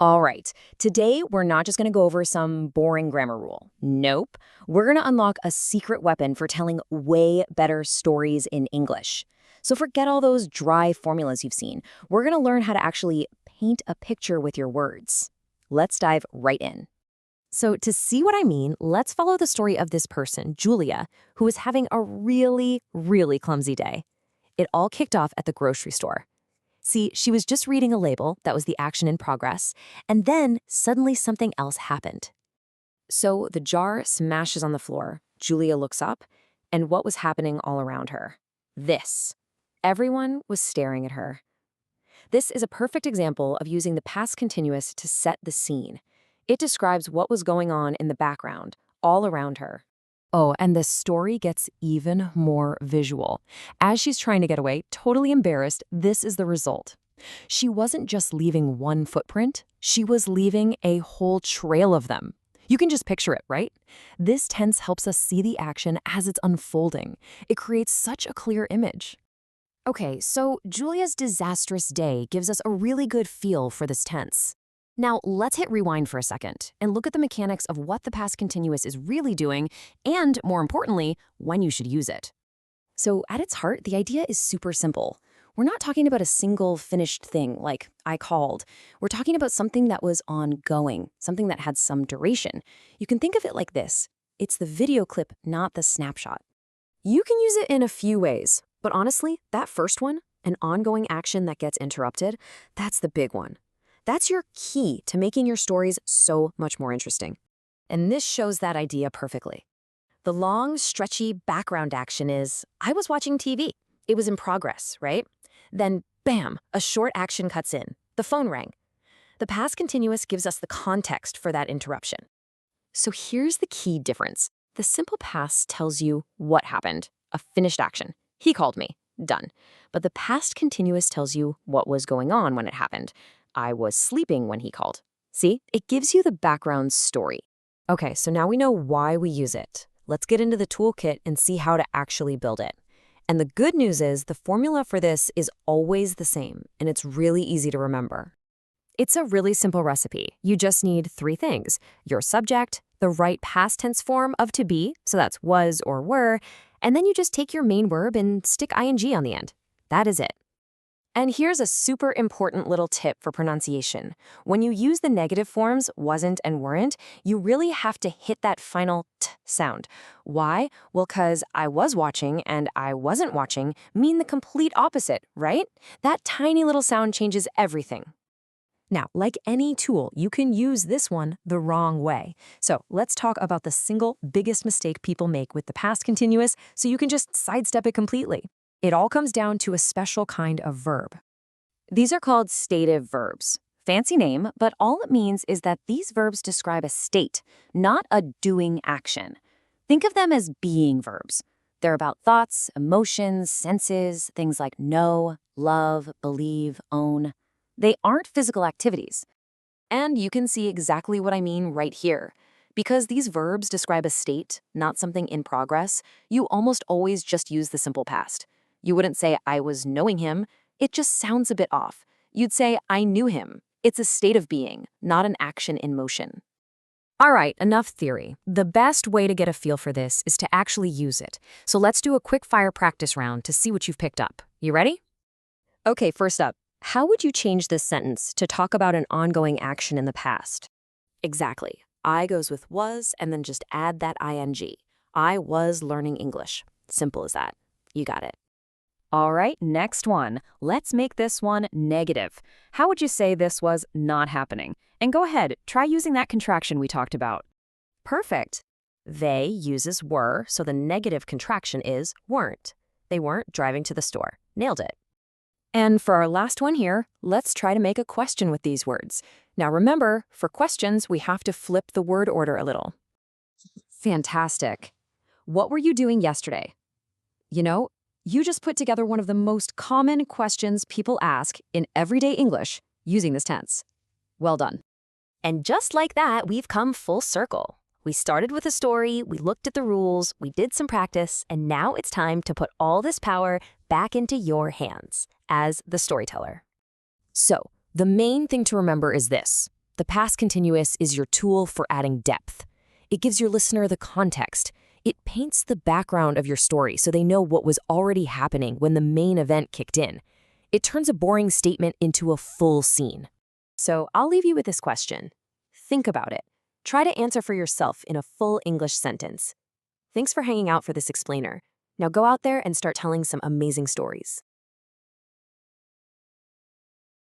All right, today we're not just going to go over some boring grammar rule. Nope. We're going to unlock a secret weapon for telling way better stories in English. So forget all those dry formulas you've seen. We're going to learn how to actually paint a picture with your words. Let's dive right in. So to see what I mean, let's follow the story of this person, Julia, who was having a really clumsy day. It all kicked off at the grocery store. See, she was just reading a label that was the action in progress, and then suddenly something else happened. So the jar smashes on the floor. Julia looks up, and what was happening all around her? This. Everyone was staring at her. This is a perfect example of using the past continuous to set the scene. It describes what was going on in the background, all around her. Oh, and the story gets even more visual. As she's trying to get away, totally embarrassed, this is the result. She wasn't just leaving one footprint, she was leaving a whole trail of them. You can just picture it, right? This tense helps us see the action as it's unfolding. It creates such a clear image. Okay, so Julia's disastrous day gives us a really good feel for this tense. Now, let's hit rewind for a second and look at the mechanics of what the past continuous is really doing and, more importantly, when you should use it. So, at its heart, the idea is super simple. We're not talking about a single finished thing like I called. We're talking about something that was ongoing, something that had some duration. You can think of it like this. It's the video clip, not the snapshot. You can use it in a few ways, but honestly, that first one, an ongoing action that gets interrupted, that's the big one. That's your key to making your stories so much more interesting. And this shows that idea perfectly. The long, stretchy background action is, I was watching TV. It was in progress, right? Then, bam, a short action cuts in. The phone rang. The past continuous gives us the context for that interruption. So here's the key difference. The simple past tells you what happened, a finished action. He called me. Done. But the past continuous tells you what was going on when it happened. I was sleeping when he called. See, it gives you the background story. Okay, so now we know why we use it. Let's get into the toolkit and see how to actually build it. And the good news is the formula for this is always the same, and it's really easy to remember. It's a really simple recipe. You just need 3 things: your subject, the right past tense form of to be, so that's was or were, and then you just take your main verb and stick ing on the end. That is it. And here's a super important little tip for pronunciation. When you use the negative forms, wasn't and weren't, you really have to hit that final t sound. Why? Well, because I was watching and I wasn't watching mean the complete opposite, right? That tiny little sound changes everything. Now, like any tool, you can use this one the wrong way. So let's talk about the single biggest mistake people make with the past continuous so you can just sidestep it completely. It all comes down to a special kind of verb. These are called stative verbs. Fancy name, but all it means is that these verbs describe a state, not a doing action. Think of them as being verbs. They're about thoughts, emotions, senses, things like know, love, believe, own. They aren't physical activities. And you can see exactly what I mean right here. Because these verbs describe a state, not something in progress, you almost always just use the simple past. You wouldn't say, I was knowing him. It just sounds a bit off. You'd say, I knew him. It's a state of being, not an action in motion. All right, enough theory. The best way to get a feel for this is to actually use it. So let's do a quick fire practice round to see what you've picked up. You ready? Okay, first up, how would you change this sentence to talk about an ongoing action in the past? Exactly. I goes with was and then just add that ing. I was learning English. Simple as that. You got it. All right, next one. Let's make this one negative. How would you say this was not happening? And go ahead, try using that contraction we talked about. Perfect. They uses were, so the negative contraction is weren't. They weren't driving to the store. Nailed it. And for our last one here, let's try to make a question with these words. Now remember, for questions, we have to flip the word order a little. Fantastic. What were you doing yesterday? You know, you just put together one of the most common questions people ask in everyday English using this tense. Well done. And just like that, we've come full circle. We started with a story, we looked at the rules, we did some practice, and now it's time to put all this power back into your hands as the storyteller. So, the main thing to remember is this. the past continuous is your tool for adding depth. It gives your listener the context. It paints the background of your story so they know what was already happening when the main event kicked in. It turns a boring statement into a full scene. So I'll leave you with this question. Think about it. Try to answer for yourself in a full English sentence. Thanks for hanging out for this explainer. Now go out there and start telling some amazing stories.